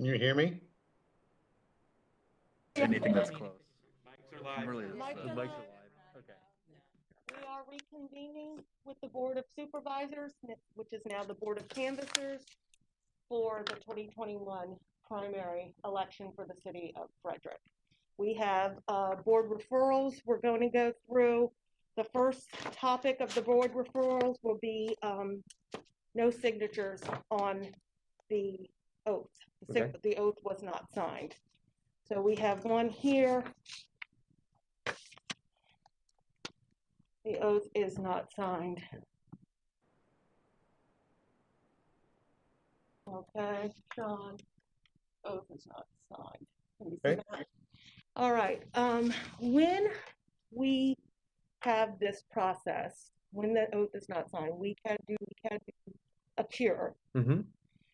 Can you hear me? Anything that's close. Mics are live. Really, Mics the are mics live. are live. Okay. We are reconvening with the Board of Supervisors, which is now the Board of Canvassers, for the 2021 primary election for the city of Frederick. We have board referrals we're going to go through. The first topic of the board referrals will be no signatures on the oath. Okay. The oath was not signed. So we have one here. The oath is not signed. Okay, Sean, oath is not signed. Can you see Okay. that? All right, when we have this process, when the oath is not signed, we can do a cure. Mm-hmm.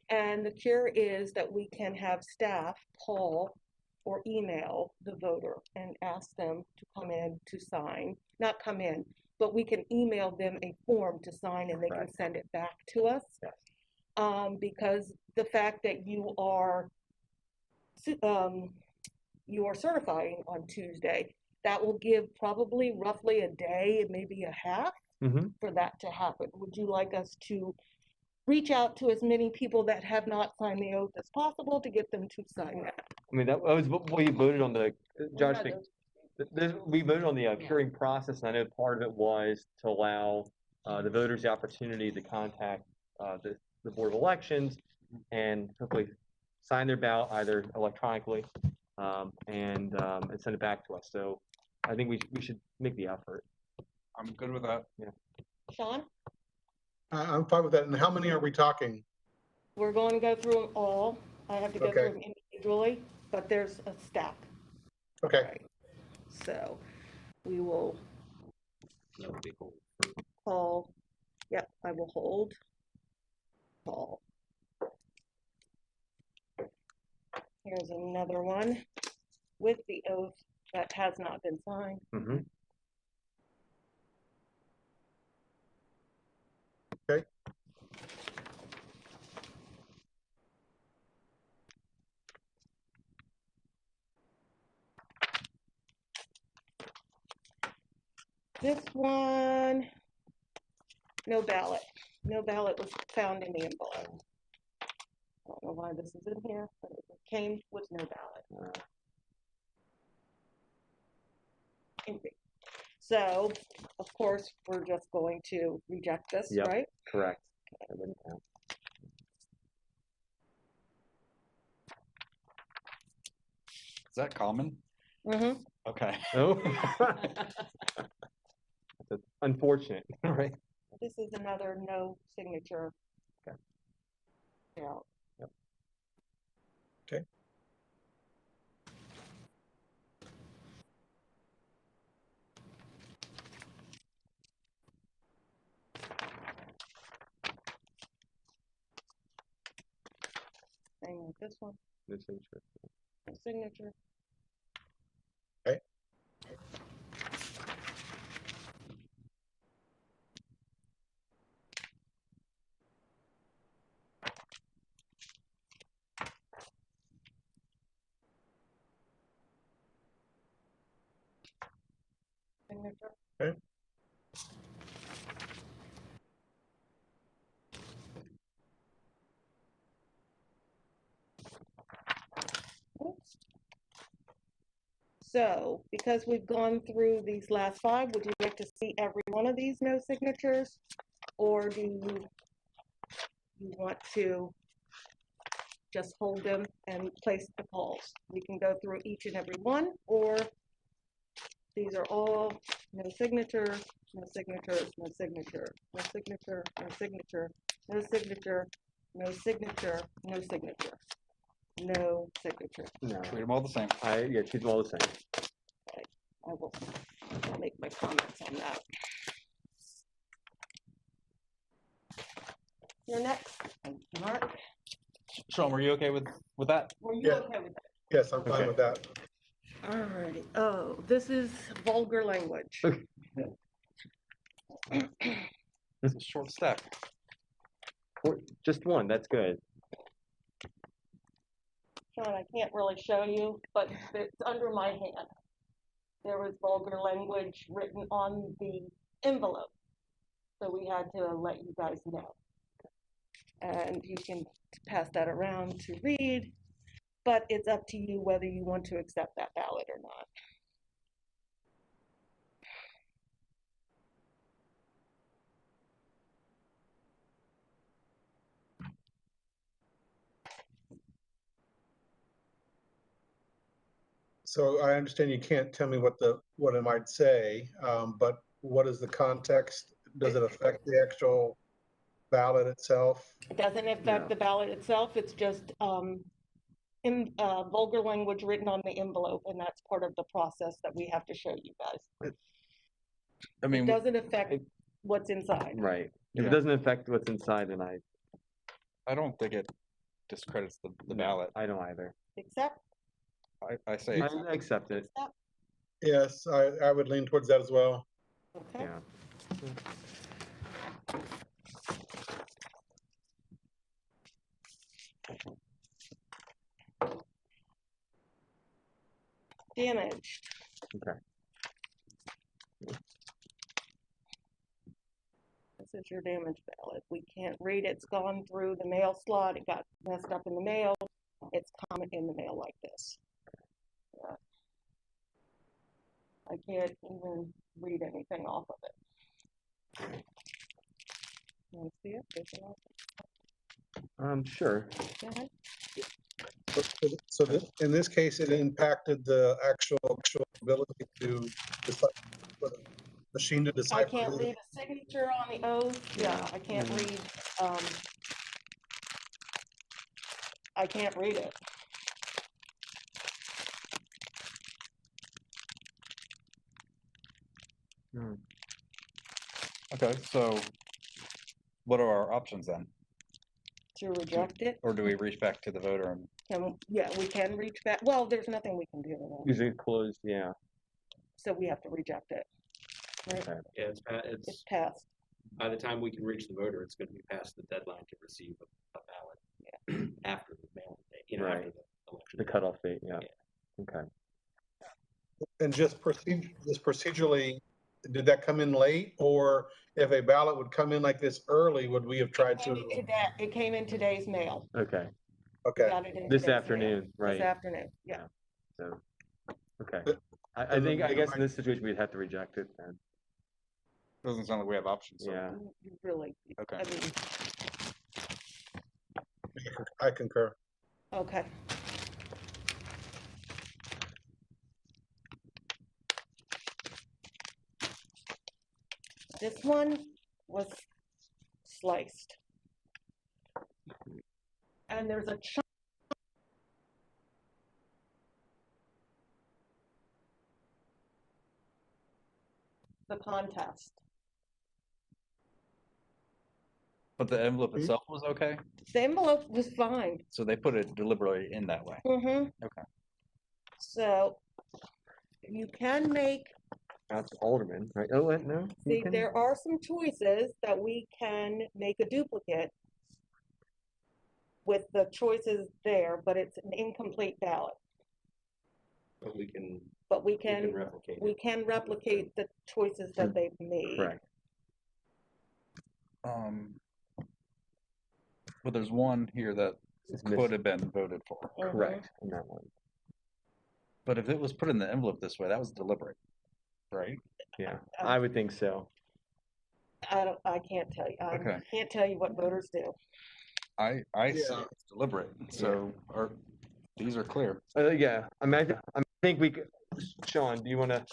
And the cure is that we can have staff call or email the voter and ask them to come in to sign. Not come in, but we can email them a form to sign and they can send it back to us. Yes. Because the fact that you are certifying on Tuesday, that will give probably roughly a day, maybe a half, for that to happen. Would you like us to reach out to as many people that have not signed the oath as possible to get them to sign that? I mean, that was what we voted on the, Josh, we voted on the curing process, and I know part of it was to allow the voters the opportunity to contact the Board of Elections and hopefully sign their ballot either electronically and send it back to us. So I think we should make the effort. I'm good with that. Yeah. Sean? I'm fine with that. And how many are we talking? We're going to go through them all. I have to go through them individually, but there's a stack. Okay. Right. So we will call. Yep, I will hold. Call. Here's another one with the oath that has not been signed. Mm-hmm. Okay. This one, no ballot. No ballot was found in the envelope. I don't know why this is in here, but it came with no ballot. Empty. So, of course, we're just going to reject this, Yep. right? Correct. Is that common? Mm-hmm. Okay. Oh. That's unfortunate, right? This is another no signature. Okay. Yeah. Yep. Okay. Same with this one. No signature. No signature. Okay. Signature. Okay. Oops. So, because we've gone through these last five, would you like to see every one of these no signatures? Or do you want to just hold them and place the calls? We can go through each and every one, or these are all no signature, no signatures, no signature, no signature, no signature, no signature, no signature, no signature, no signature. No. Treat them all the same. Yeah, treat them all the same. I'll make my comments on that. You're next. Thank you, Mark. Sean, were you okay with that? Were you Yeah. okay with that? Yes, I'm fine with that. Alrighty. Oh, this is vulgar language. It's a short step. Just one, that's good. Sean, I can't really show you, but it's under my hand. There was vulgar language written on the envelope, so we had to let you guys know. And you can pass that around to read, but it's up to you whether you want to accept that ballot or not. So I understand you can't tell me what it might say, but what is the context? Does it affect the actual ballot itself? It doesn't affect No. the ballot itself, it's just vulgar language written on the envelope, and that's part of the process that we have to show you guys. I It mean, doesn't affect what's inside. Right. If Yeah. it doesn't affect what's inside, then I don't think it discredits the no, ballot. I don't either. Except, I say I accept. accept it. Yes, I would lean towards that as well. okay. Yeah. Damaged. Okay. This is your damaged ballot. We can't read it. It's gone through the mail slot. It got messed up in the mail. It's coming in the mail like this. Yeah. I can't even read anything off of it. You want to see it? There's an option. Sure. Go ahead. In this case, it impacted the actual ability to decipher, for the machine to I decipher. can't read a signature on the oath. Yeah, I can't read. I can't read it. Okay, so what are our options then? To reject it. Or do we reach back to the voter and Yeah, we can reach back. Well, there's nothing we can do with it. Usually closed, yeah. So we have to reject it. Right? Okay. Yeah, It's it's, passed. by the time we can reach the voter, it's gonna be past the deadline to receive a ballot. After the mail day, Right. after the election. The cutoff date, yeah. Okay. And just procedurally, did that come in late? Or if a ballot would come in like this early, would we have tried to? It came in today's mail. Okay. We Okay, got it in This today's mail. afternoon, right. This afternoon, yeah. So, okay. But- I guess in this situation, we'd have to reject it then. doesn't sound like we have options. So. Yeah. You really, Okay. I mean, I concur. okay. This one was sliced. And there's a chunk. The contest. But the envelope itself was okay, The envelope was fine. so they put it deliberately in that way. Mm-hmm. Okay. So you can make, That's Alderman, right? Oh, wait, no? You see, can- there are some choices that we can make a duplicate with the choices there, but it's an incomplete ballot. But we can But we can replicate we it. can replicate the choices that they've made. Correct. But there's one here that It's could missing. have been voted for. Mhm. Correct, on that one. But if it was put in the envelope this way, that was deliberate, right? Yeah, I would think so. I can't tell you. I Okay. can't tell you what voters do. I see Yeah. it's deliberate. So these are clear. Yeah, I think we could, Sean, do you want to,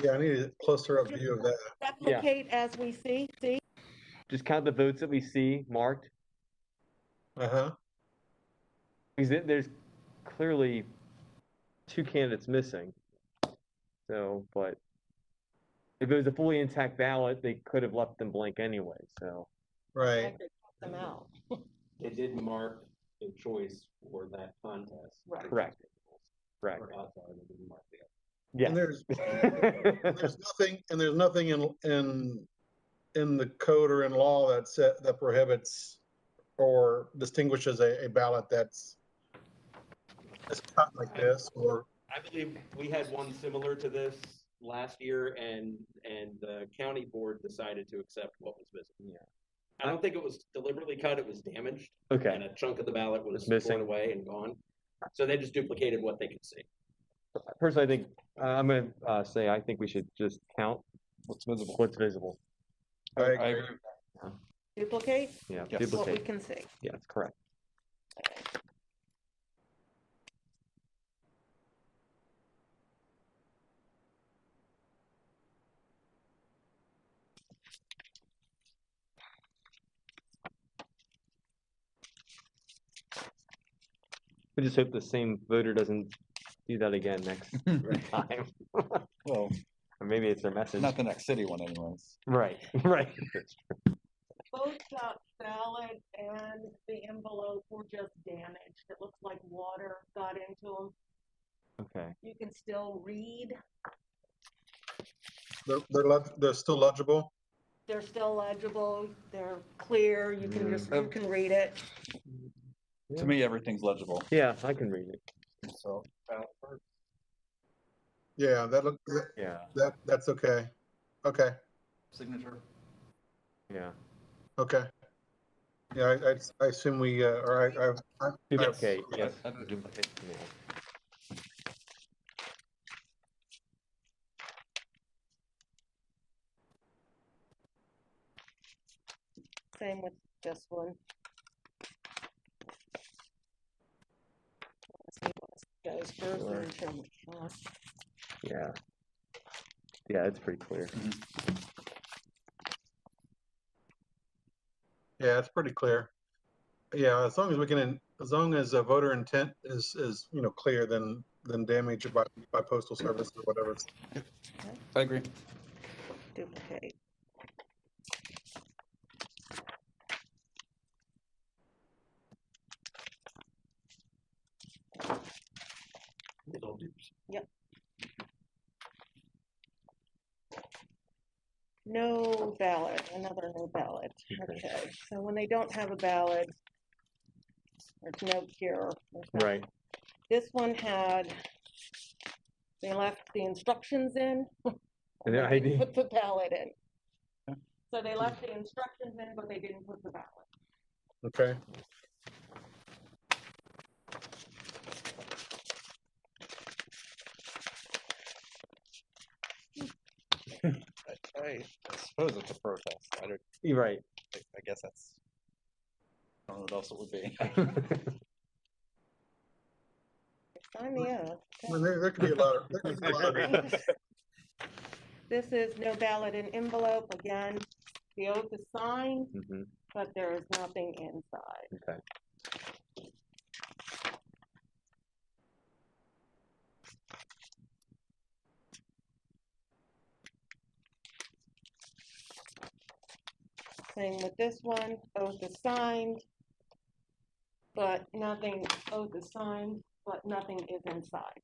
Yeah, I need a closer up view of that. Replicate as we see. just count the votes that we see marked? Uh-huh. Because there's clearly two candidates missing. So, but if it was a fully intact ballot, they could have left them blank anyway, so. Right. I could cut them out. They did mark a choice for that contest. Right. Correct. Correct. Or outside, they didn't mark the other. Yes. And there's nothing in the code or in law that prohibits or distinguishes a ballot that's it's cut like this, or, I believe we had one similar to this last year, and the county board decided to accept what was visible. Yeah. I don't think it was deliberately cut, it was damaged, Okay. and a chunk of the ballot was It's missing. torn away and gone. So they just duplicated what they could see. Personally, I think, I'm gonna say, I think we should just count What's visible? what's visible. I I agree. agree. Duplicate Yeah, Yes. what we duplicate. can see. Yeah, that's correct. We just hope the same voter doesn't do that again next time. Well, Or maybe it's their message. not the next city one anyways. Right, right. Both the ballot and the envelope were just damaged. It looks like water got into them. Okay. You can still read. They're still legible. They're still legible. They're clear. You can just, you can read it. To me, everything's legible. Yeah, I can read it. So, ballot first. Yeah, Yeah, that's okay. Okay, Signature. yeah. okay. Yeah, I assume we, or I, Duplicate, yes. I do. Duplicate. Yeah. Same with this one. Let's see what goes first Sure. and show me. Yeah. Yeah, it's pretty clear. yeah, it's pretty clear. Yeah, as long as we can, as long as a voter intent is, clear, then damage by postal service or whatever. I agree. Duplicate. It's all dupes. Yep. No ballot, another no ballot. Okay, so when they don't have a ballot, there's no cure. There's nothing. Right. This one had, they left the instructions in. And the they ID. didn't put the ballot in. So they left the instructions in, but they didn't put the ballot. Okay, I suppose it's a protest. You're right. I guess that's, I don't know what else it would be. Sign me up. I mean, there could be a lot of, This is no ballot in envelope. Again, the oath is signed, Mhm. but there is nothing inside. Okay. Same with this one, oath is signed, but nothing, oath is signed, but nothing is inside.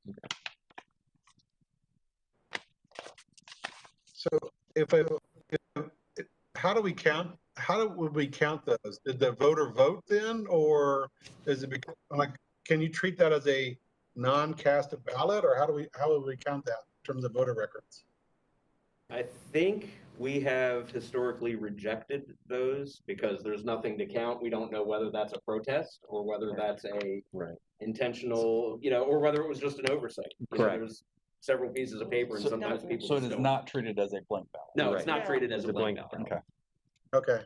so how do we count, would we count those? Did the voter vote then, or is it, like, can you treat that as a non-cast ballot, or how would we count that in terms of voter records? I think we have historically rejected those because there's nothing to count. We don't know whether that's a protest or whether that's a Right. intentional, or whether it was just an oversight. Correct. There's several pieces of paper and So- sometimes people So it just is don't. not treated as a blank ballot. No, Right. it's not Yeah. treated as It's a blank ballot. Okay. Okay,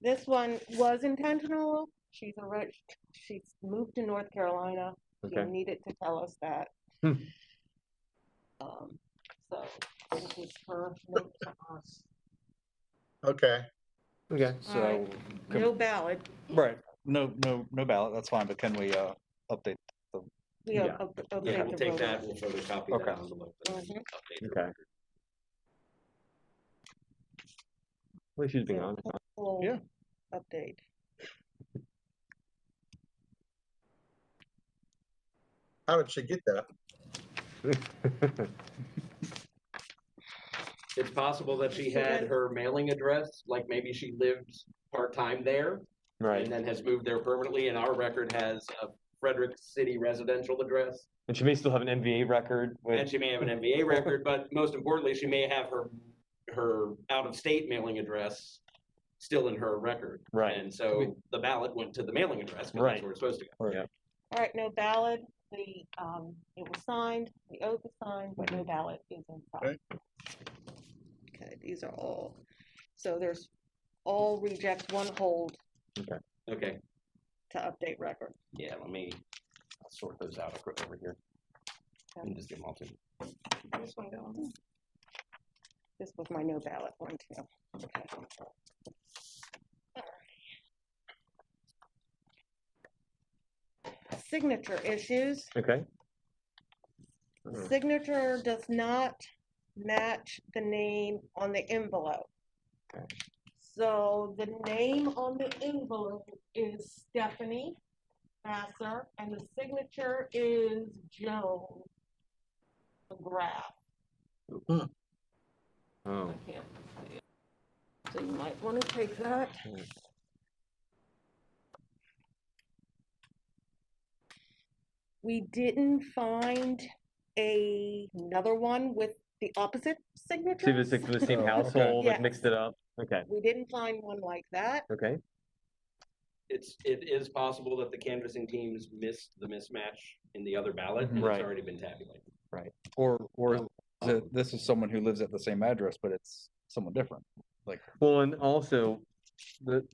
This one was intentional. She's moved to North Carolina. She Okay. needed to tell us that. Hmm. So this is her note to us. okay. Okay. So, No ballot. right, no ballot, that's fine, but can we, update? We Yeah. update Yeah, we'll the take voter. that, we'll photocopy Okay. that envelope and Mhm. update the Okay. record. Well, she's being honest. Full Yeah. update. How did she get that? It's possible that she had her mailing address, like maybe she lived part-time there Right. and then has moved there permanently, and our record has a Frederick City residential address. And she may still have an MVA record And with, she may have an MBA record, but most importantly, she may have her out-of-state mailing address still in her record. Right. And so the ballot went to the mailing address, because Right. that's where it's supposed to go. yeah. All right, no ballot, it was signed, the oath is signed, but no ballot is inside. Okay, these are all, so there's all rejects, one hold Okay, to update record. yeah, I'll sort those out over here. And just give them all to you. This one going. This was my no ballot one too. Okay. Signature issues. Okay. Signature does not match the name on the envelope. Okay. So the name on the envelope is Stephanie Vassar, and the signature is Joan McGrath. Oh. I can't see it. So you might want to take that. We didn't find another one with the opposite signature. See, if it's the same Oh, okay. household, like Yes. mixed it up. Okay. We didn't find one like that. Okay. It is possible that the canvassing teams missed the mismatch in the other ballot, and Right. it's already been tabulated. Or is it, this is someone who lives at the same address, but it's someone different. Like, Well, and also the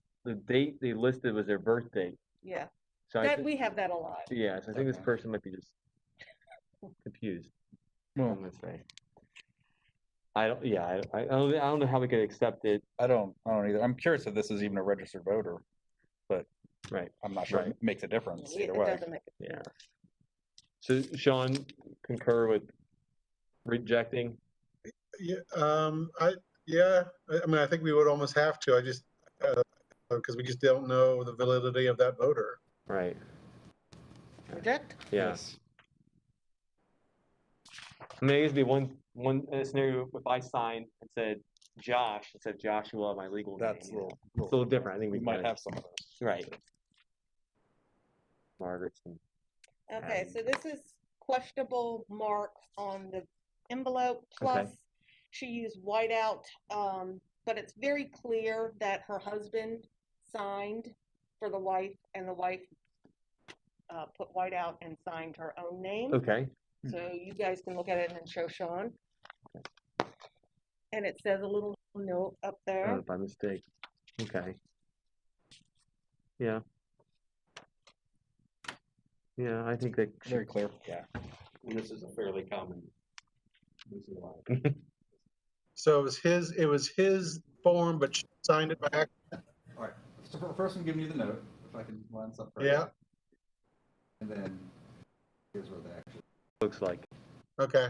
date they listed was their birth date. Yeah, So I that we have that a lot. yeah, so I think this Okay. person might be just confused. well, I'm gonna say. I don't. Yeah, I don't know how we could accept it. I don't either. I'm curious if this is even a registered voter, but Right. I'm not sure Right. it makes a difference It either way. doesn't make it. Yeah. So Sean, concur with rejecting. Yeah, I mean, I think we would almost have to. I just, because we just don't know the validity of that voter. Right. Reject? Yeah. Yes. I mean, I guess it'd be one scenario if I signed and said Josh instead of Joshua, my legal That's a name. little, It's a little different. I think we we might can- have some of those. Right. Margaret's. Okay, so this is questionable marks on the envelope, plus she used whiteout, but it's very clear that her husband signed for the wife, and the wife put whiteout and signed her own name. Okay. So you guys can look at it and show Sean. And it says a little note up there. By mistake. Okay. Yeah. Yeah, I think that Very clear. Yeah. And this is a fairly common. This is why. So it was his form, but she signed it back. All right, so first I'm giving you the note, if I can line this up first. Yeah, And then here's what they actually. looks like. okay.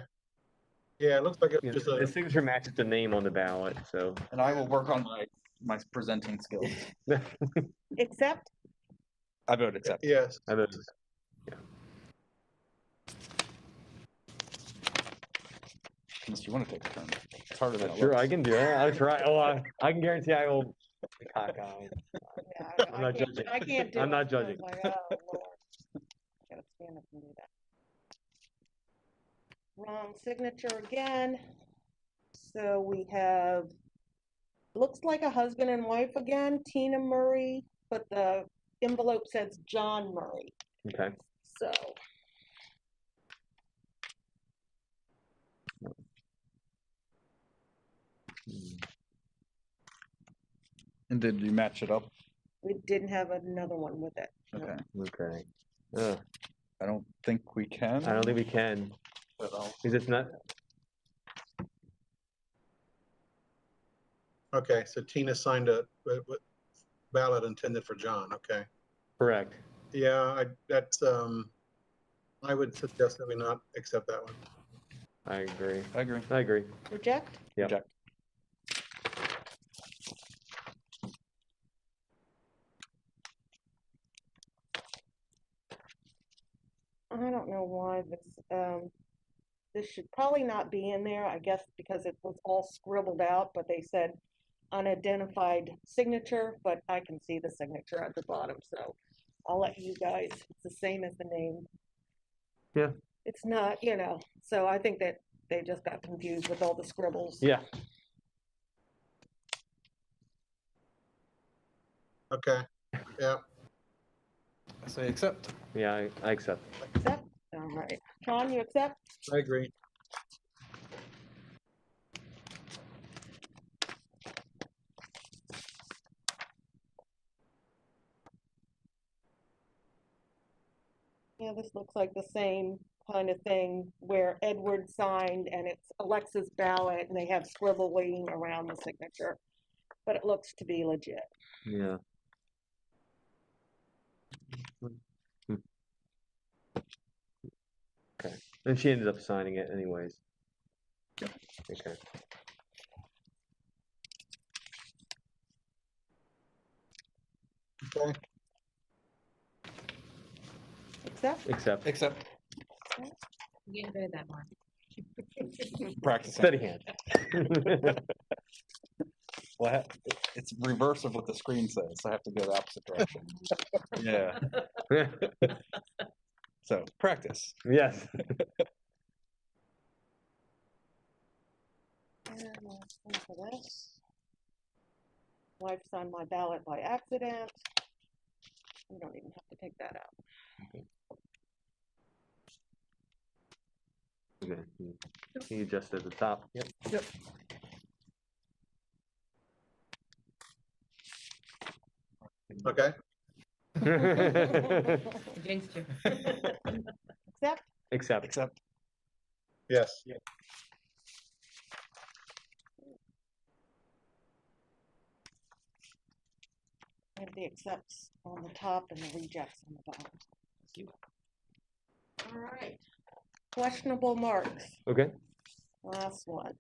Yeah, it looks like Yeah, it's just the a, signature matches the name on the ballot, so. And I will work on my presenting skills. Except, I vote accept. yes. I mean, Unless you want to take a turn. It's harder than it sure, looks. I can do it. I'll try. Oh, I can guarantee I will be cockeyed. yeah, I'm not judging. I can't do it. I'm not I was judging. like, oh, Lord. Gotta stand up and do that. Wrong signature again. So we have, looks like a husband and wife again, Tina Murray, but the envelope says John Murray. Okay. So, And did you match it up? we didn't have another one with it. No. Okay. Okay. Ugh, I don't think we can. I don't think we can. But I'll- Because it's not. Okay, so Tina signed a ballot intended for John, okay. Correct. Yeah, I would suggest that we not accept that one. I agree. I agree. I agree. Reject? Yep. Reject. I don't know why this should probably not be in there, I guess because it was all scribbled out, but they said unidentified signature, but I can see the signature at the bottom, so I'll let you guys, it's the same as the name. Yeah. It's not, so I think that they just got confused with all the scribbles. Yeah. Okay, yeah, I say accept. Yeah, I accept. Accept? All right. John, you accept? I agree. Yeah, this looks like the same kind of thing where Edward signed and it's Alexa's ballot and they have scribbling around the signature, but it looks to be legit. Yeah. Okay. And she ended up signing it anyways. Yep. Okay. Okay, Accept? Accept. Accept. I'm getting good at that, Mark. Practicing. Steady hand. Well, it's reverse of what the screen says, so I have to go the opposite direction. Yeah. So practice. Yes. And last one for this. Wife signed my ballot by accident. We don't even have to take that out. Okay. He adjusted the top. Yep. Yep. okay, I jinxed you. Accept? Accept. Accept. yes, And the accepts on the top and the rejects on the bottom. All right. Questionable marks. Okay. Last one.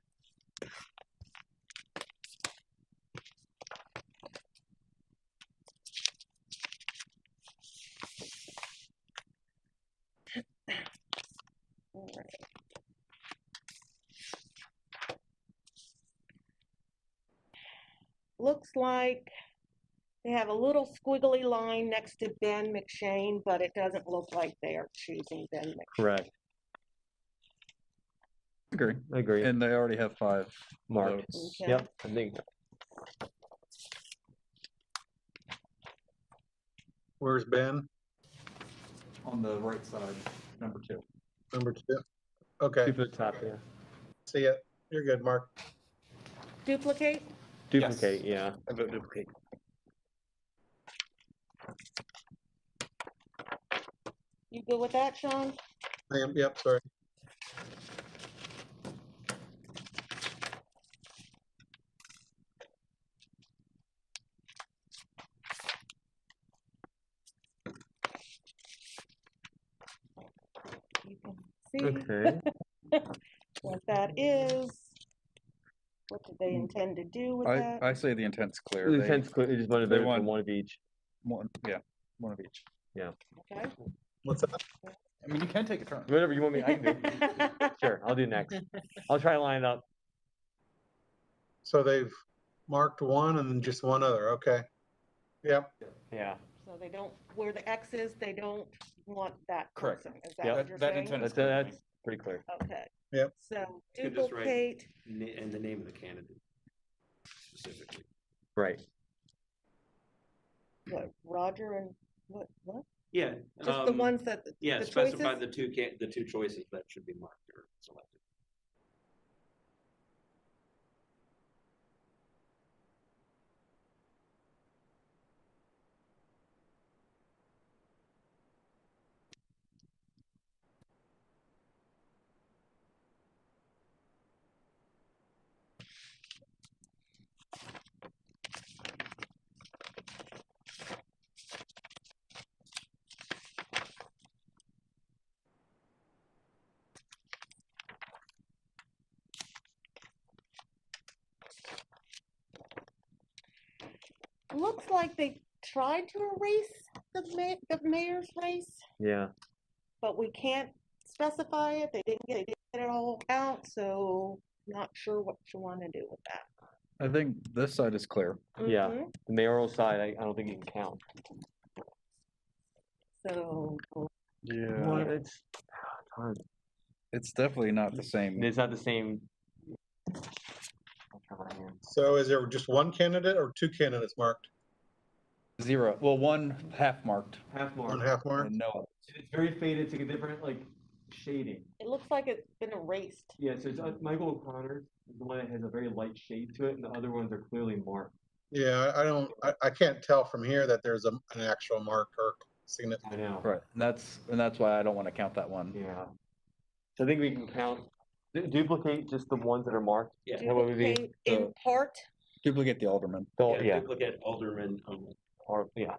All right. Looks like they have a little squiggly line next to Ben McShane, but it doesn't look like they are choosing Ben McShane. Correct. Agree. I agree. And they already have 5 Marked. votes. Okay. Yep. I think. where's Ben? On the right side, number 2. Number 2, okay, Two for the top. Yeah. see it, you're good, Mark. Duplicate? Duplicate. Yeah. I vote duplicate. You good with that, Sean? I am, yep, sorry. You can see Okay. what that is. What did they intend to do with that? I say the intent's clear. The They intent's clear. Just want to they vote for want- one of each. one of each. Okay. What's that? I mean, you can take a turn. Whatever you want me. I can do. Sure. I'll do next. I'll try to line it up. So they've marked one and then just one other, okay. Yep, Yeah. So they don't, where the X is, they don't want that Correct. person. Is that Yep. what you're That saying? intent is That's clear. that's pretty clear. Okay. Yep. So Could just write- duplicate, And the name of the candidate specifically. Right. what, Roger and what? Yeah. Just the ones that, Yeah, the specify choices? the two choices that should be marked or selected. Looks like they tried to erase the mayor's race, Yeah. but we can't specify it. They didn't get it all out, so not sure what you want to do with that. I think this side is clear. Yeah. Mhm. The mayoral side, I don't think you can count. So, Well, Yeah. it's hard. It's definitely not the same. It's not the same. I'll try my hand. So is there just one candidate or two candidates marked? 0. Well, one half marked Half One mark. half mark? and no others. It's very faded. It's like a different like shading. it looks like it's been erased. Yeah, so it's, Michael O'Connor is the one that has a very light shade to it, and the other ones are clearly marked. Yeah, I can't tell from here that there's an actual mark or signature. I know. Right. And that's why I don't want to count that one. Yeah. So I think we can count, duplicate just the ones that are marked. Yeah. That would be, Duplicate in part, Duplicate the alderman. yeah, Duplicate alderman only. or, yeah.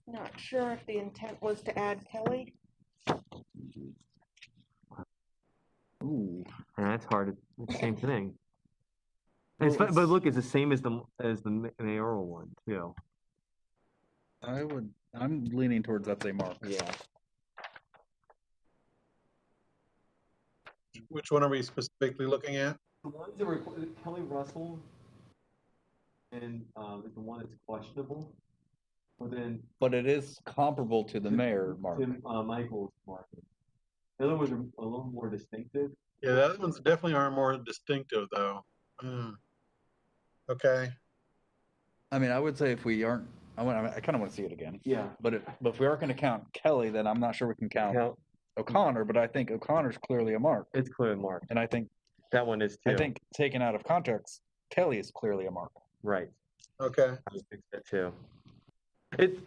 not sure if the intent was to add Kelly. Ooh. And that's hard. It's the same thing. Well, It's, but it's- look, it's the same as the mayoral one too. I'm leaning towards that's a mark. Yeah. Which one are we specifically looking at? The ones that were Kelly Russell, and is the one that's questionable. But then But it is comparable to the mayor mark. Michael's market. The other ones are a little more distinctive. Yeah, the other ones definitely are more distinctive though. Hmm. Okay, I mean, I would say if we aren't, I kind of want to see it again. Yeah. But if we are going to count Kelly, then I'm not sure we can count Count. O'Connor. But I think O'Connor's clearly a mark, It's clearly marked. and I think That one is too. taken out of context, Kelly is clearly a mark. Right. okay. I would think that too. It.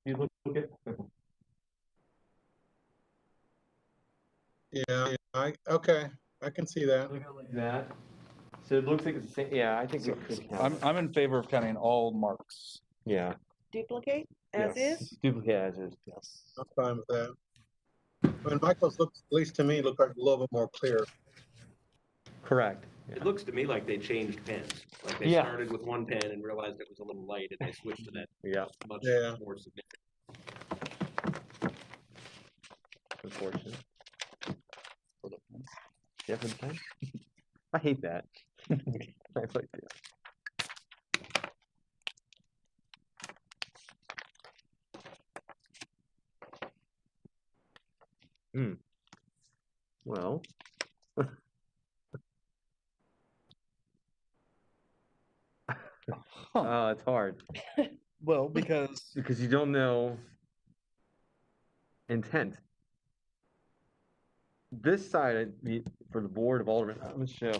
You look at. Yeah, okay, I can see that. Look at it like that. So it looks like it's the same. Yeah, I think we could count. I'm in favor of counting all marks. Yeah. Duplicate as Yes. is. Duplicate as is. Yes. I'm fine with that. I mean, Michael's looks, at least to me, look like a little bit more clear. Correct. It looks to me like they changed pens. Like they Yeah. started with one pen and realized it was a little light and they switched to that Yeah. much Yeah. more significant. Unfortunate. Yeah, for the pen? I hate that. I like that. Well. It's hard Well, because because you don't know intent. This side, for the board of aldermen, I'm gonna show.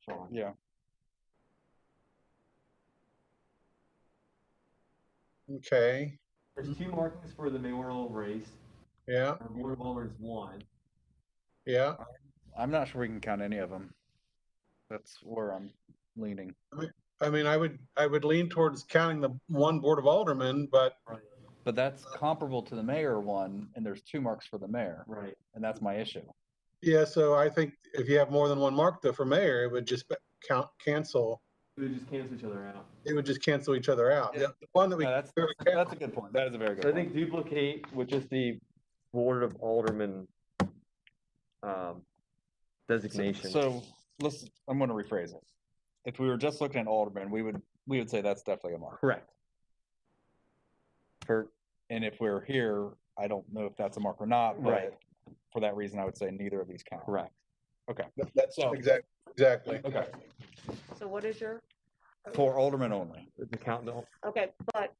Sean. yeah, Okay, There's 2 markings for the mayoral race. yeah, Our board of aldermen is 1. yeah. I'm not sure we can count any of them. That's where I'm leaning. I mean, I would lean towards counting the one Board of Aldermen, but But that's comparable to the mayor one, and there's 2 marks for the mayor, Right. and that's my issue. yeah, so I think if you have more than one mark though for mayor, it would just cancel. They would just cancel each other out. It would just cancel each other out. Yeah. The one that we No, that's clearly that's count- a good point. That is a very good So I point. think duplicate with just the board of aldermen designation. So I'm going to rephrase it. If we were just looking at alderman, we would say that's definitely a mark. Correct. And if we're here, I don't know if that's a mark or not, but Right. for that reason, I would say neither of these count. Correct. That's So- exactly. Okay. So what is your, For alderman only. The count, no. okay, but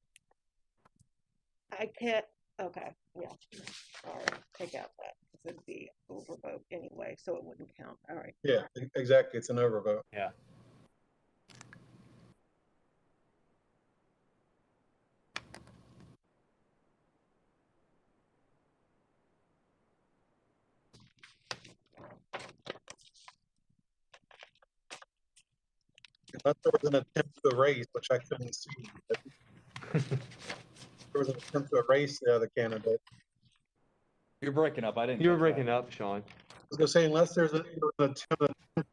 I can't, okay, yeah. All right, take out that, because it'd be overvote anyway, so it wouldn't count. All right. Yeah, exactly. It's an overvote. Yeah. Unless there was an attempt to erase, which I couldn't see. But there was an attempt to erase the other candidate. You're breaking up. I didn't. You were catch breaking that. up, Sean. I was gonna say, unless there's an attempt to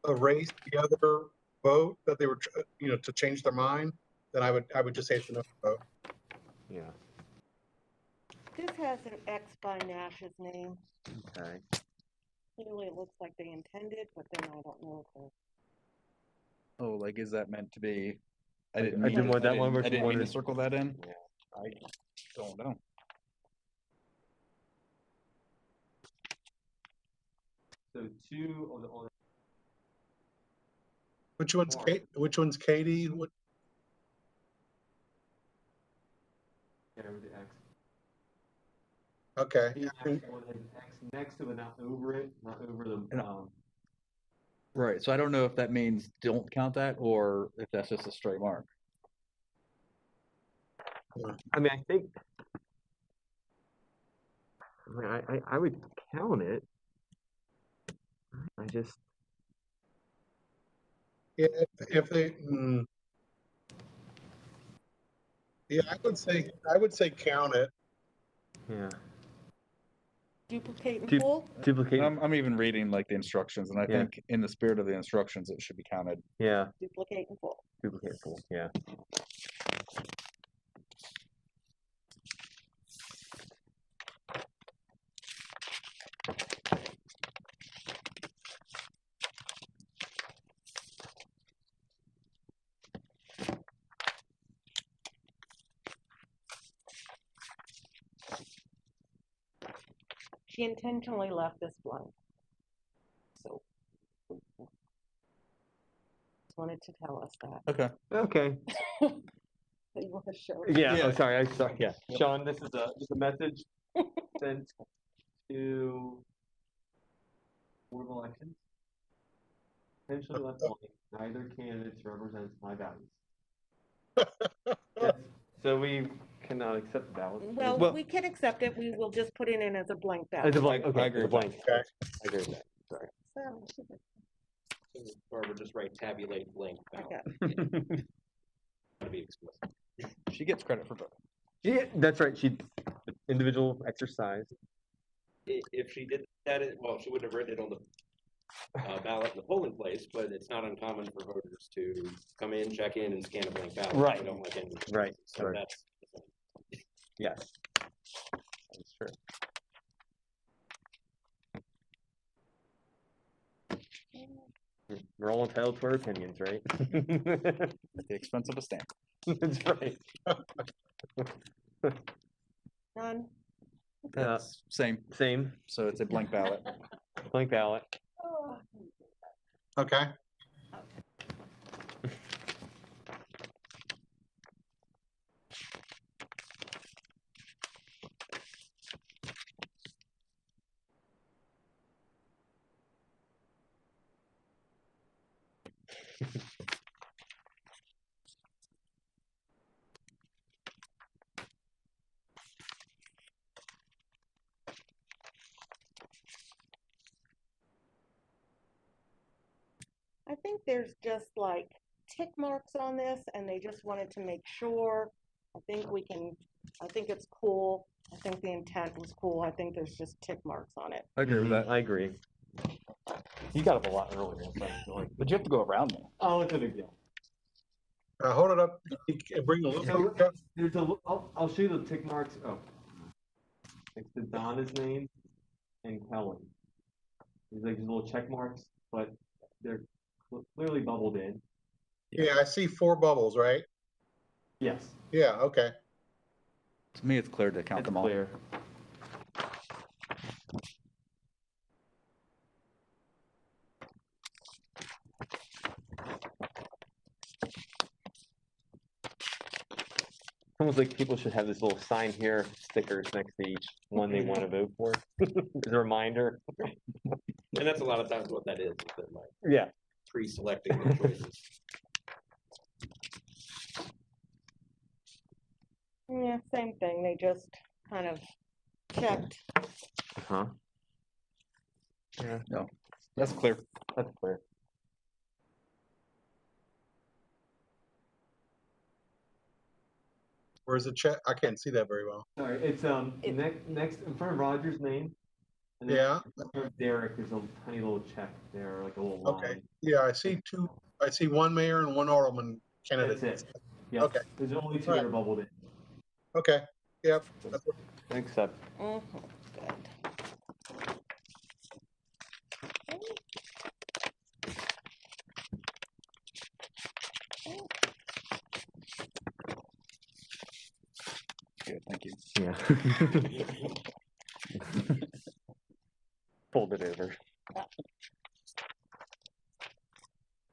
erase the other vote that they were, to change their mind, then I would just say it's a no vote. Yeah. This has an X by Nash's name. Okay. Clearly, it looks like they intended, but then I don't know if they're. Oh, like, is that meant to be? I didn't want that one, but I didn't mean wanted- to circle that in. Yeah. I don't know. So two on the Which one's Kate? Which one's Katie? What? yeah, with the X. Okay. The actual one has X next to it, not over it, not over the. Right. So I don't know if that means don't count that or if that's just a straight mark. I mean, I think. I would count it. I just. Yeah, if they. Yeah, I would say count it. Yeah. Duplicate and Du- full? Duplicate. I'm even reading like the instructions, and I Yeah. think in the spirit of the instructions, it should be counted. Yeah. Duplicate and full. Duplicate full. Yeah. She intentionally left this blank. So. Just wanted to tell us that. Okay. Okay. That you want to show it. Yeah. Yeah. Oh, sorry. I sorry. Yeah. Sean, this is a message sent to Board of Elections. Potentially left blank. Neither candidate represents my values. Yes. So we cannot accept the ballot. Well, Well- we can accept it. We will just put it in as a blank As ballot. a blank. Okay. I agree as a with blank. that. I agree with that. Sorry. So, Barbara, just write tabulate blank ballot. okay. To be explicit. She gets credit for voting. Yeah, that's right. She individual exercise. If she did that, well, she wouldn't have written it on the ballot in the polling place, but it's not uncommon for voters to come in, check in, and scan a blank ballot. Right. They don't like any. Right, So right. that's. Yes. That's true. We're all entitled to our opinions, right? At the expense of a stamp. That's right. None. That's same. Same. So it's a blank ballot. Blank ballot. Oh, Okay. I think there's just like tick marks on this and they just wanted to make sure. I think it's cool. I think the intent was cool. I think there's just tick marks on it. I agree with that. I agree. You got up a lot earlier. So But you have to go around me. oh, it's a big deal. Hold it up. Bring a little. So there's a. I'll show you the tick marks. Oh, it's the Donna's name and Helen. There's like these little check marks, but they're clearly bubbled in. Yeah, I see 4 bubbles, right? Yes. Yeah. Okay. To me, it's clear to count It's them all. clear. Almost like people should have this little sign here, stickers next to each one they want to vote for. As a reminder. And that's a lot of times what that is they're like Yeah. pre-selecting their choices. Yeah, same thing. They just kind of checked. Huh. Yeah. No, that's clear. That's clear. Where's the chat? I can't see that very well. Sorry, it's next in front of Roger's name. And then Yeah, in front of Derek, there's a tiny little check there, like a little okay. line. Yeah, I see two, I see one mayor and one alderman candidate. That's it. Yep. Okay. There's only two Right. that are bubbled in. Okay, yep. That's what- Accept. Mhm, good. Good, thank you. Yeah. Fold it over.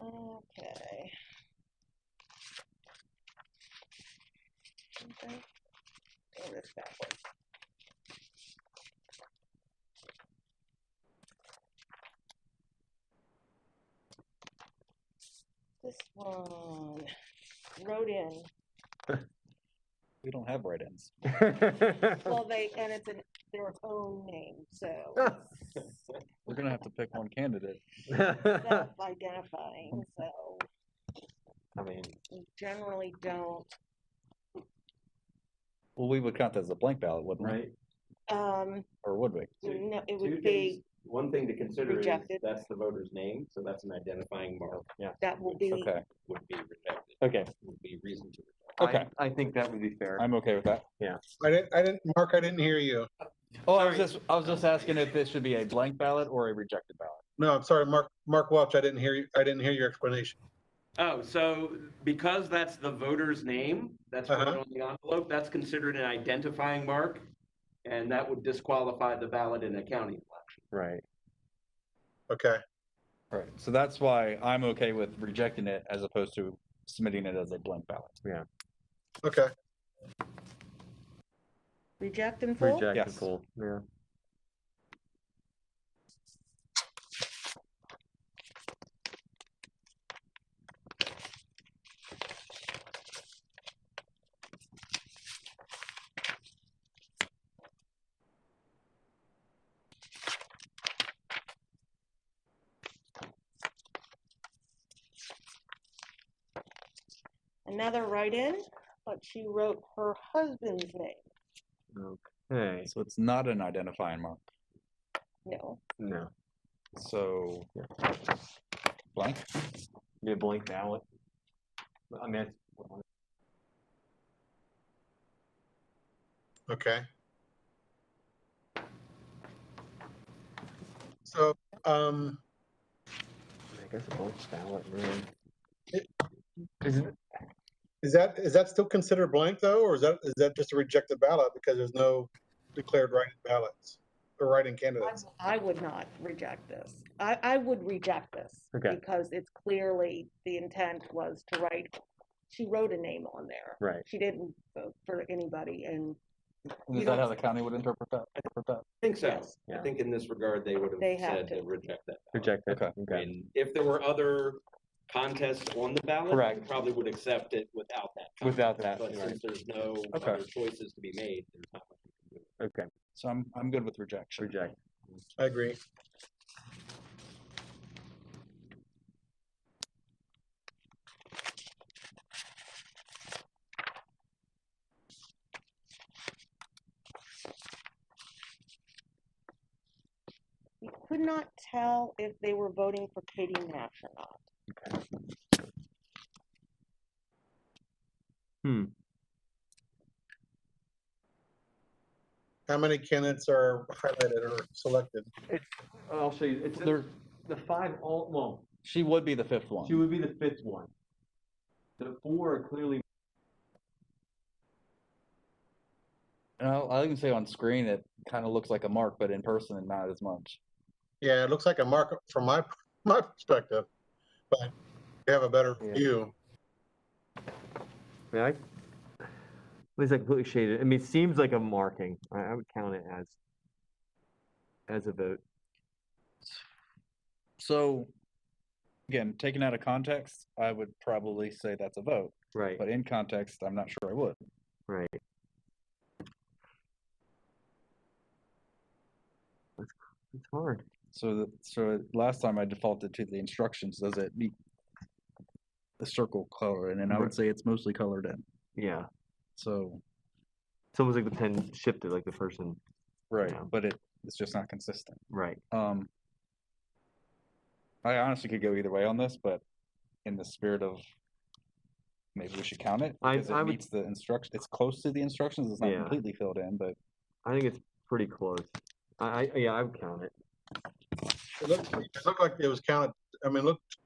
Okay. Okay. Doing this backwards. This one, wrote in, We don't have write-ins. well, and it's in their own name, so We're gonna have to pick one candidate. self-identifying, so I mean, we generally don't, Well, we would count that as a blank ballot, wouldn't we? right? Or would we? no, it Two would things. be, One thing to consider is Rejected. that's the voter's name, so that's an identifying mark. that will be, Okay, Would be rejected. Okay. Would be reason to reject. okay, I think that would be fair. I'm okay with that. Mark, I didn't hear you. Oh, I was just asking if this should be a blank ballot or a rejected ballot. No, I'm sorry, Mark Welch, I didn't hear you. I didn't hear your explanation. Oh, so because that's the voter's name, that's written on the envelope, that's considered an identifying mark, and that would disqualify the ballot in a county election. Right. Okay, Right, so that's why I'm okay with rejecting it as opposed to submitting it as a blank ballot. Yeah. okay. reject in full? Reject Yes. and full. Yeah. Another write-in, but she wrote her husband's name. Okay. So it's not an identifying mark. No, No. So blank. Be a blank ballot. I mean, Okay. So, I guess a blank ballot, really. Is it, is that still considered blank though, or is that just a rejected ballot because there's no declared write-in ballots or write-in candidates? I would not reject this. I would reject this. Okay. Because it's clearly, the intent was to write, she wrote a name on there. right. She didn't vote for anybody, and Is that how the county would interpret that? I think so. Yes. I Yeah. think in this regard, they would They have have said to. to reject that. ballot. Reject it. Okay. I mean, if there were other contests on the ballot, Correct. we probably would accept it without that. contest. Without that, But right. since there's no Okay. other choices to be made, there's not much we can do. Okay. So I'm good with rejection. Reject. I agree. you could not tell if they were voting for Katie Nash or not. Okay. Hmm. How many candidates are highlighted or selected? I'll show you. It's There- the five all. Well, She would be the fifth one. she would be the fifth one. The four are clearly. And I'll even say on screen it kind of looks like a mark, but in person not as much. Yeah, it looks like a mark from my perspective, but you have a better Yeah. view. Yeah. At least I completely shaded. I mean, it seems like a marking. I would count it as a vote. So again, taken out of context, I would probably say that's a vote. Right. But in context, I'm not sure I would. Right. It's hard. So last time I defaulted to the instructions. Does it meet the circle color? And then I would say it's mostly colored in. Yeah. So, It's almost like the pen shifted, like the person. right, Yeah. but it's just not consistent. Right. I honestly could go either way on this, but in the spirit of maybe we should count it because I it would- meets the instruction. It's close to the instructions. It's not Yeah. completely filled in, but I think it's pretty close. Yeah, I would count it. It looked like it was counted, I mean, it looked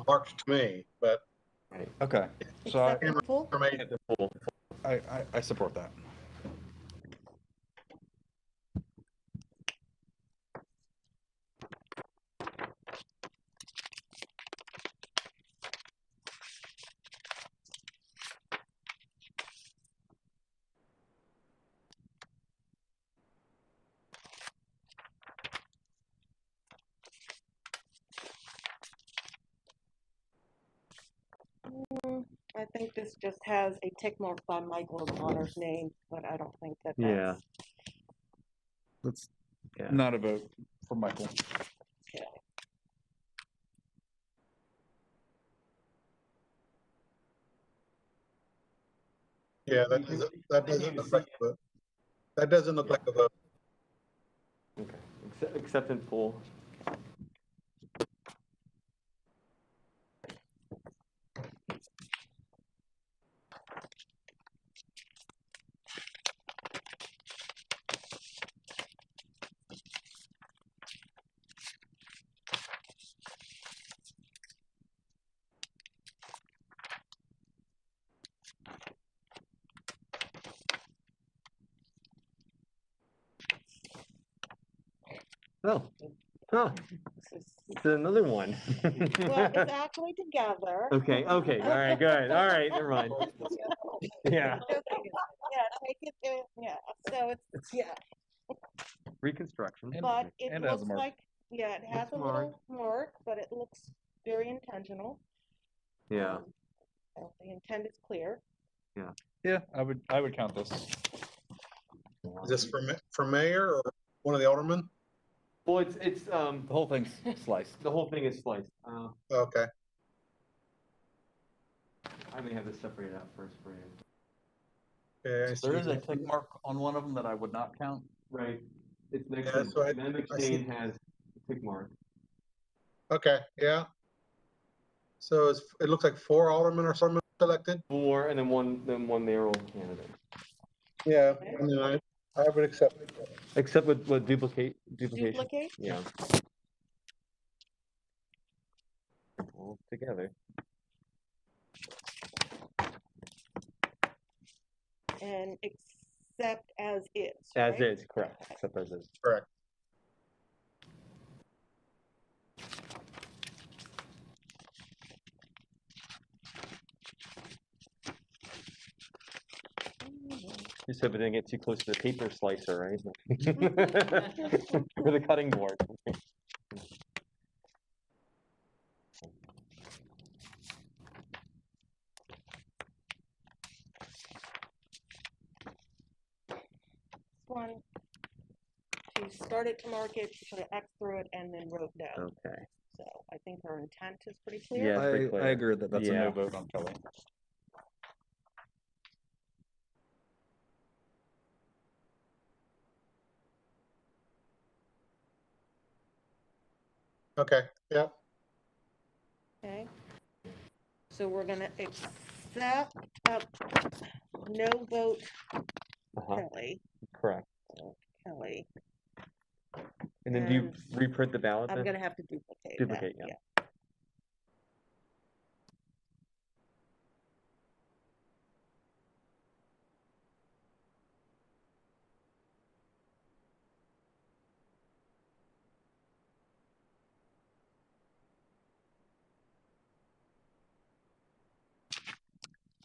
marked to me, but okay. So I, Acceptable? I support that. I think this just has a tick mark by Michael O'Connor's name, but I don't think that Yeah. that's. Let's Yeah. not a vote for Michael. Okay. yeah, that doesn't look like a vote. That doesn't look like a vote. Okay. Accept in full. Oh. Huh. It's another one. Well, it's actually together. Okay. All right. Good. All right. Never mind. Yeah. Yeah, take it, yeah, so it's, yeah, Reconstruction. but it and it has a looks mark. like, yeah, it has Looks a little mark, but it looks very intentional. Yeah. So the intent is clear. Yeah, I would count this. Is this for mayor or one of the aldermen? Well, it's The whole thing's sliced. the whole thing is sliced. Okay. I may have this separated out first for you. Okay, I There is see. a tick mark on one of them that I would not count. Right. It's next Yeah, to so I see. McShane has a tick mark. Okay, yeah. So it looks like 4 aldermen or something selected? 4 and then one mayoral candidate. Yeah, I mean, I would accept it. Except with duplication. Duplicate? Yeah. All together. And accept as is, As right? is, correct. Except as is. Correct. Just hope it didn't get too close to the paper slicer, right? Or the cutting board. One, she started to mark it, she put an X through it and then wrote no. Okay. So I think her intent is pretty clear. Yeah, it's pretty clear. I agree that that's a Yeah. no vote on Kelly. Okay, yeah. Okay. So we're gonna accept, no vote Kelly, Correct. Kelly. And then do you reprint the ballot I'm then? gonna have to duplicate that, Duplicate, yeah.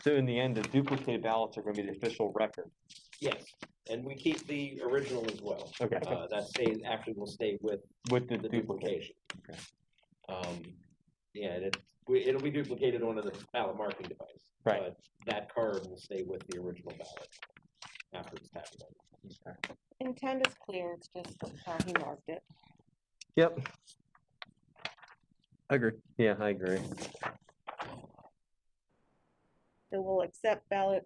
So in the end, the duplicated ballots are going to be the official record. Yes, and we keep the original as well. Okay. That stays, actually will stay with With the the duplicate. duplication. Yeah, and it'll be duplicated onto the ballot marking device. Right. But that card will stay with the original ballot after it's tabulated. Okay. Intent is clear, it's just how he marked it. Yep. I agree. Yeah, I agree. So we'll accept ballot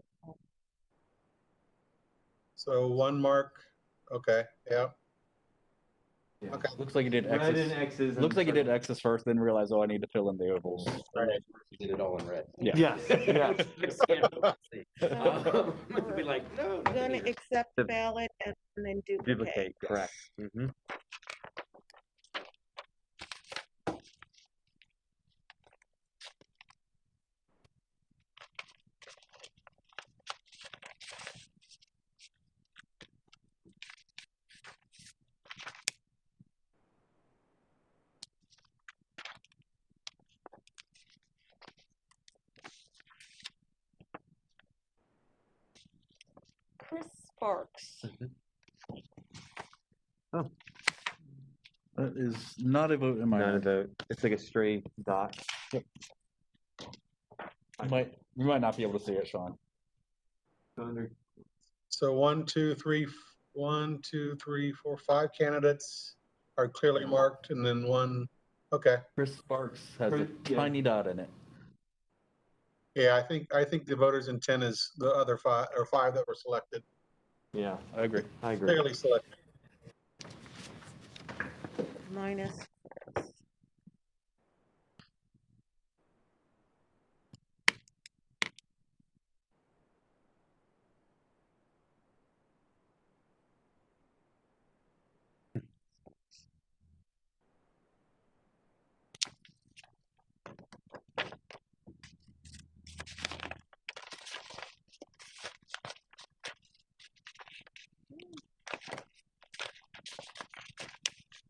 So one mark, okay, yeah, Yeah. okay. Looks like you did Red X's. and X's. Looks like you did circles. X's first, then realized, oh, I need to fill in the ovals. Right. You did it all in red. Yeah. Yes, yes. Be like, no, We're nothing gonna here. accept The- ballot and then duplicate. Duplicate, correct. Mm-hmm. Chris Sparks. That is not a vote in my Not a mind. vote. It's like a straight dot. You might not be able to see it, Sean. So 1, 2, 3, 1, 2, 3, 4, 5 candidates are clearly marked, and then one, okay. Chris Sparks has a Yeah. tiny dot in it. Yeah, I think the voters' intent is the other 5 or 5 that were selected, Yeah, I agree. I agree. clearly selected. Minus.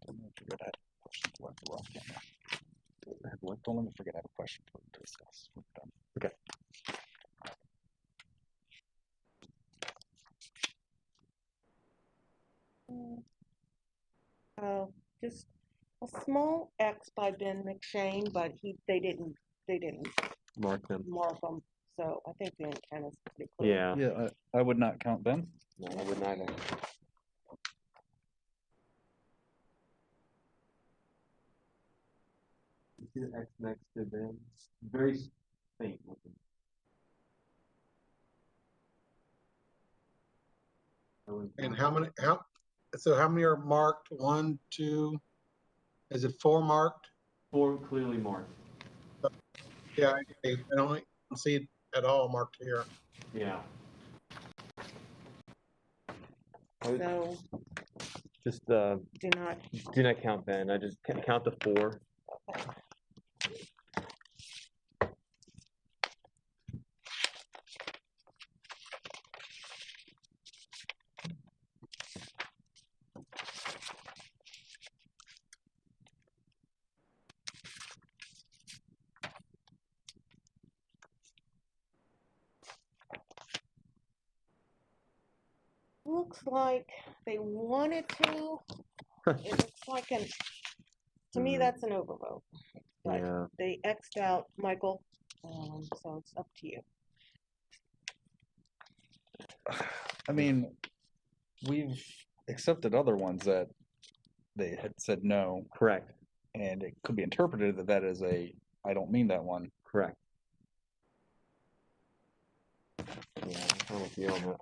Don't let me forget I have a question for the wrong camera. What? Don't let me forget I have a question for to discuss. We're done. Okay. Just a small X by Ben McShane, but they didn't Mark them. mark them, so I think the intent is pretty clear. Yeah. Yeah, I would not count them. No, I wouldn't either. You see the X next to them? Very faint looking. And how many are marked? 1, 2, is it 4 marked? 4 clearly marked. Yeah, I don't see it at all marked here. Yeah. So Just do not, do not count Ben. I just count the 4. looks like they wanted to, it looks like to me, that's an overvote. But Yeah. they X'd out Michael, so it's up to you. I mean, we've accepted other ones that they had said no, Correct. and it could be interpreted that that is a I don't mean that one. Correct. Yeah, I'm with you on that.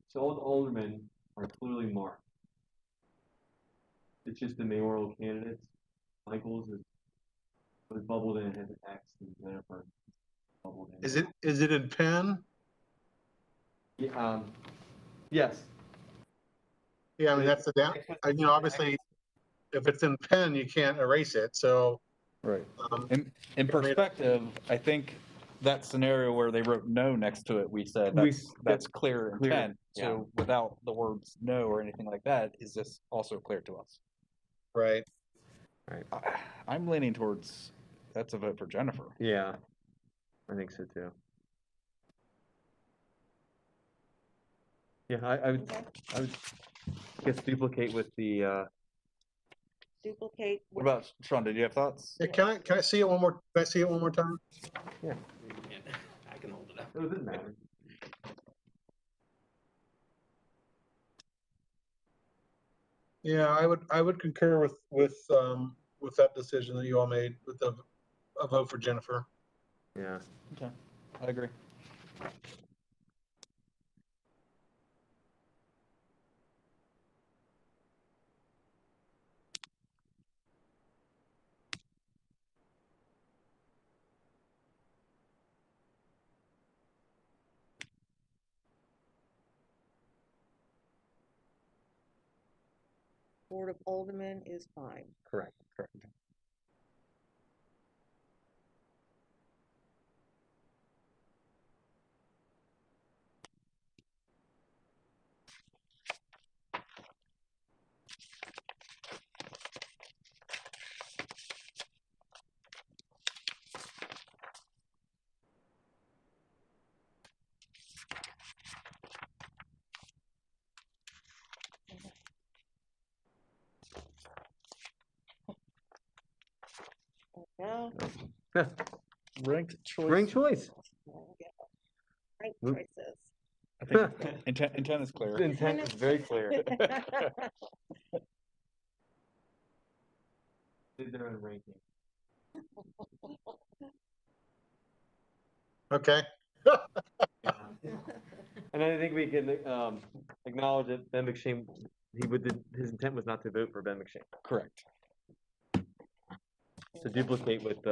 So all the aldermen are clearly marked. It's just the mayoral candidates. Michael's was bubbled in, has an X, and Jennifer bubbled in. Is it in pen? Yeah, yes. Yeah, I mean, that's the down, obviously, if it's in pen, you can't erase it, so. Right. um, In perspective, I think that scenario where they wrote no next to it, we said We- that's clear clear, intent. yeah. So without the words no or anything like that, is this also clear to us? Right. I'm leaning towards that's a vote for Jennifer. Yeah, I think so too. Yeah, I would guess duplicate with the, Duplicate. What about Sean? Did you have thoughts? Yeah, can I see it one more, can I see it one more time? I can hold it up. it doesn't matter. Yeah, I would concur with that decision that you all made with a vote for Jennifer. Yeah. Okay, I agree. Board of Aldermen is fine. Correct. Yeah. Ranked choice. Ring choice. Right Oop. choices. I think intent is clear. The intent is very clear. Did their own ranking. Okay. And I think we can acknowledge that Ben McShane, his intent was not to vote for Ben McShane. Correct. To duplicate with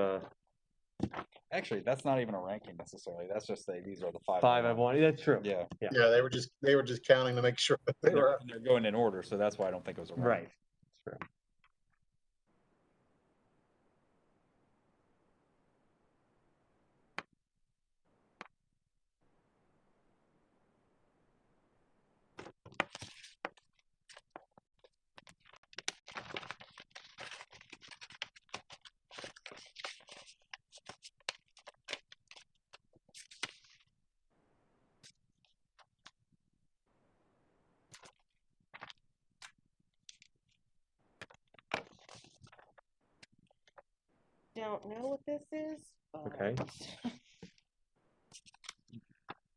Actually, that's not even a ranking necessarily. That's just these are the five. five I wanted. That's true. Yeah. Yeah, they were just counting to make sure that they were. They're going in order, so that's why I don't think it was a rank. Right. True. Don't know what this is. Okay.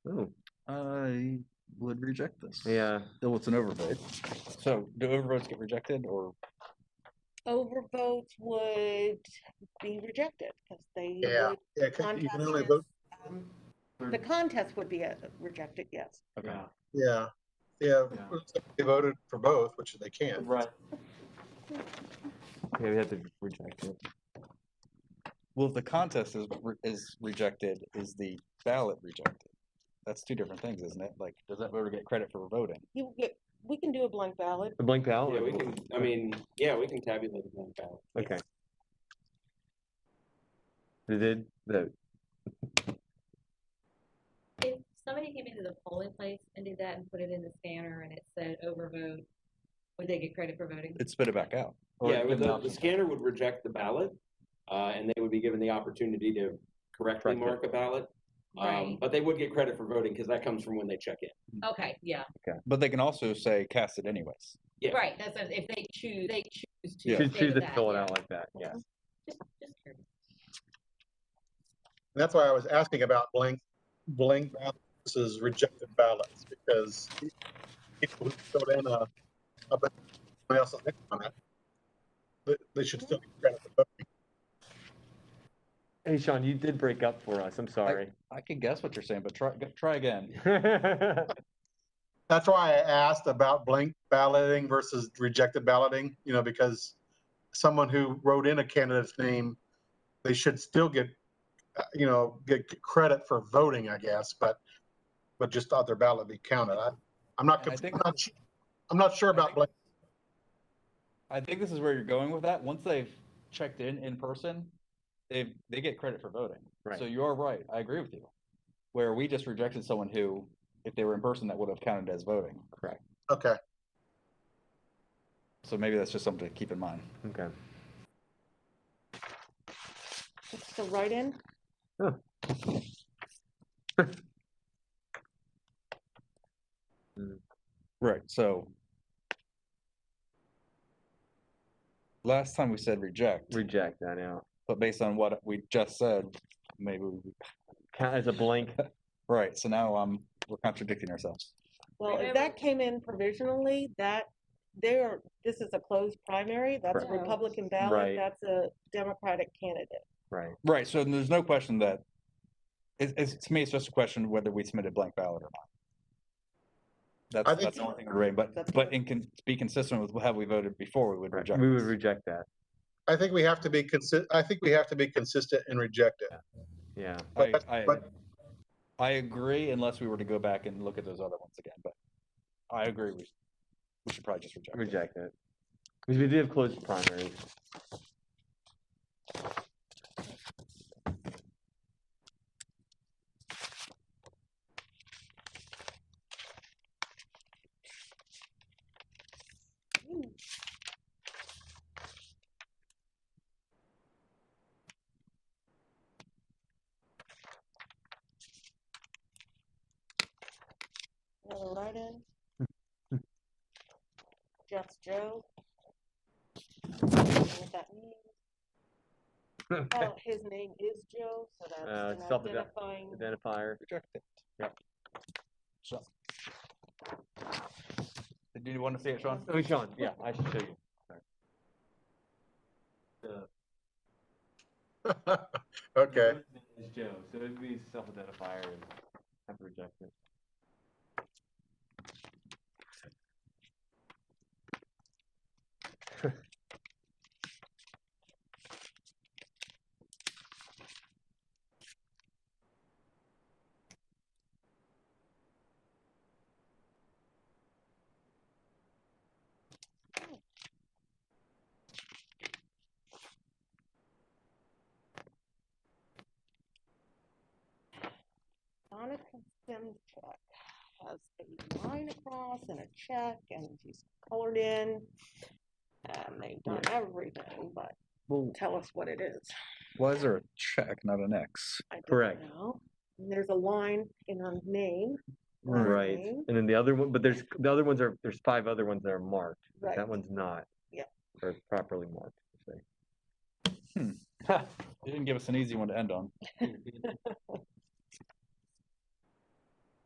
Oh. I would reject this. Yeah. Though it's an overvote. So do overvotes get rejected or? Overvotes would be rejected because they Yeah, would. yeah, 'cause you can only contest vote. is, the contest would be rejected, yes. Okay. Yeah, they voted for both, which they can. Right. Yeah, we had to reject it. Well, if the contest is rejected, is the ballot rejected? That's two different things, isn't it? Like, does that voter get credit for voting? We can do a blank ballot. A blank ballot? Yeah, we can, we can tabulate the blank ballot. Okay. They did vote. If somebody came into the polling place and did that and put it in the scanner and it said overvote, would they get credit for voting? It spit it back out. Yeah, the scanner would reject the ballot, and they would be given the opportunity to correctly Correct it. mark a ballot. Right. But they would get credit for voting because that comes from when they check in. Okay, yeah, But they can also say cast it anyways. Yeah. right, that's, if they choose to. Yeah. Choose state to that, fill it yeah. out like that. Yeah. Just curious. And that's why I was asking about blank ballots versus rejected ballots, because people who filled in a ballot, somebody else's name on it, they should still get credit for voting. Hey, Sean, you did break up for us. I'm sorry. I can guess what you're saying, but try again. That's why I asked about blank balloting versus rejected balloting, because someone who wrote in a candidate's name, they should still get credit for voting, I guess, but just thought their ballot be counted. I'm not sure about blank. I think this is where you're going with that. Once they've checked in person, they get credit for voting. Right. So you're right. I agree with you. Where we just rejected someone who, if they were in person, that would have counted as voting. Correct. Okay. So maybe that's just something to keep in mind. Okay. So write in. Huh. Right. So last time we said reject, Reject that out. but based on what we just said, maybe Count as a blank. right. So now we're contradicting ourselves. Well, if that came in provisionally, this is a closed primary, that's a Right. Republican ballot, Right. that's a Democratic candidate. Right. Right. So there's no question that To me, it's just a question of whether we submitted blank ballot or not. I think- That's the only thing we're rating, but be consistent with how we voted before, we would reject We would this. reject that. I think we have to be consistent and reject it. Yeah. I agree unless we were to go back and look at those other ones again, but I agree we should probably just reject it. Reject it. Because we did have closed primaries. Another write-in. Jeff's Joe. I don't know what that means. Oh, his name is Joe, so that's an identifying. Identifier. Reject it. Yep. So. Do you want to see it, Sean? Oh, Sean, yeah, I should show you. Okay. It's Joe, so it'd be self-identifier and have to reject it. On a consent check has a line across and a check, and he's colored in, and they've done everything, but tell us what it is. Why is there a check, not an X? I don't Correct. know. And there's a line in our name. Right. Name. And then the other one, but there's 5 other ones that are marked. But Right. that one's not. Yep. Or properly marked. You didn't give us an easy one to end on.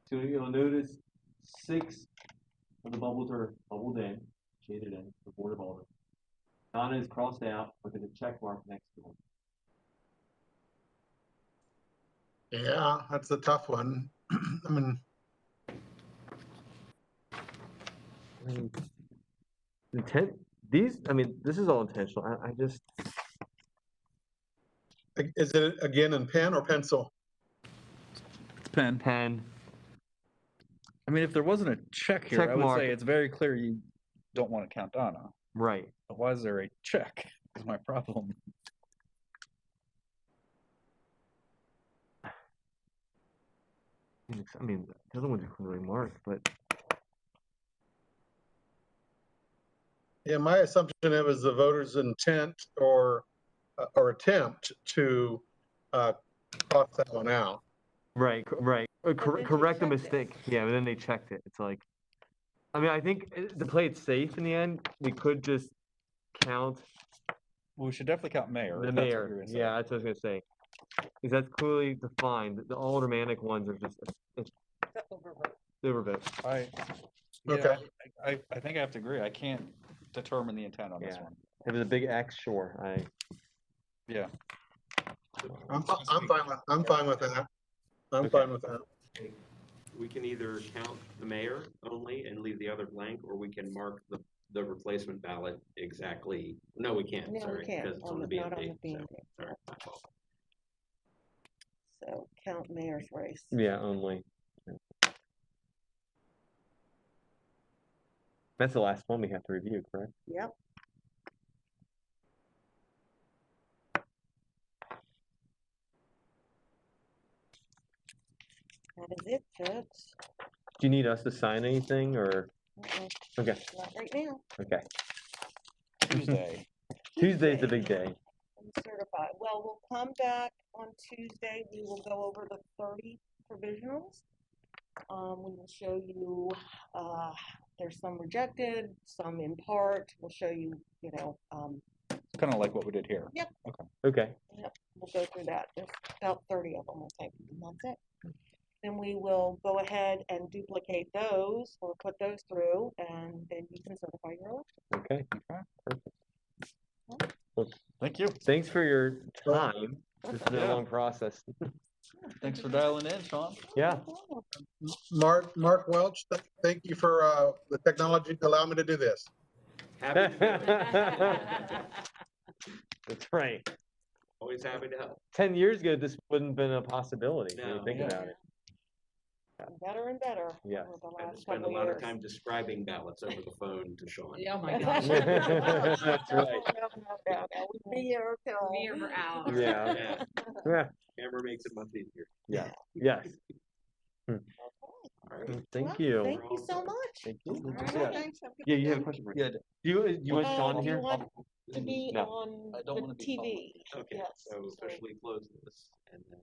So you'll notice 6 of the bubbles are bubbled in, shaded in, the Board of Aldermen. Donna is crossed out, but there's a check mark next to them. Yeah, that's a tough one. I mean, Intent, this is all intentional. I just, is it again in pen or pencil? It's pen. pen. I mean, if there wasn't a check here, Check I would mark. say it's very clear you don't want to count Donna. Right. But why is there a check? Is my problem. I mean, the other ones are clearly marked, but Yeah, my assumption it was the voter's intent or attempt to cross that one out. right. Or But then she correct the checked it. mistake. Yeah, but then they checked it. It's like, I mean, I think to play it safe in the end, we could just count Well, we should definitely count mayor. the if that's what mayor. you're gonna say. Yeah, that's what I was gonna say. Because that's clearly defined. The aldermanic ones are just It's a overvote. overvote. Okay. I think I have to agree. I can't determine the intent on this Yeah. one. If it was a big X, sure. Yeah. I'm fine with that. I'm fine with that. We can either count the mayor only and leave the other blank, or we can mark the replacement ballot exactly. No, we can't, No, we sorry, can't. because it's on the Not on B&D. the B&D. Sorry, my fault. So count mayor's race. Yeah, only. That's the last one we have to review, correct? Yep. That is it, folks. Do you need us to sign anything or? Okay, Not right now. okay. Tuesday. Tuesday's the big day. I'm certified. Well, we'll come back on Tuesday. We will go over the 30 provisionals. We will show you, there's some rejected, some in part. We'll show you, Kind of like what we did here. Yep. Okay. We'll go through that. There's about 30 of them, I think, and that's it. Then we will go ahead and duplicate those or put those through, and then you can certify your election. Okay. Perfect. Thank you. Thanks for your time. This has been a Yeah. long process. Thanks for dialing in, Sean. Yeah. Mark Welch, thank you for the technology to allow me to do this. Happy to do it. That's right. Always happy to help. 10 years ago, this wouldn't have been a possibility when you No. think Yeah. about it. Better and better. Yeah. over the I had to last spend a couple lot of years. time describing ballots over the phone to Sean. Oh my gosh. That's right. No. We'd be here till. Be here for hours. Yeah. Yeah, Yeah. camera makes it much easier. Yeah. Yes. All right. Thank you. Thank you so much. Thank you. Yeah. Thanks. Have a Yeah, good you have a day. question. Rick? Yeah. You want Sean Do you here? want to be No. on I don't the wanna be TV? Okay, Yes. so officially close this and then.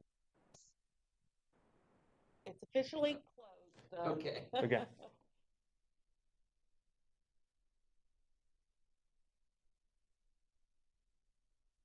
It's officially closed. Okay. Okay.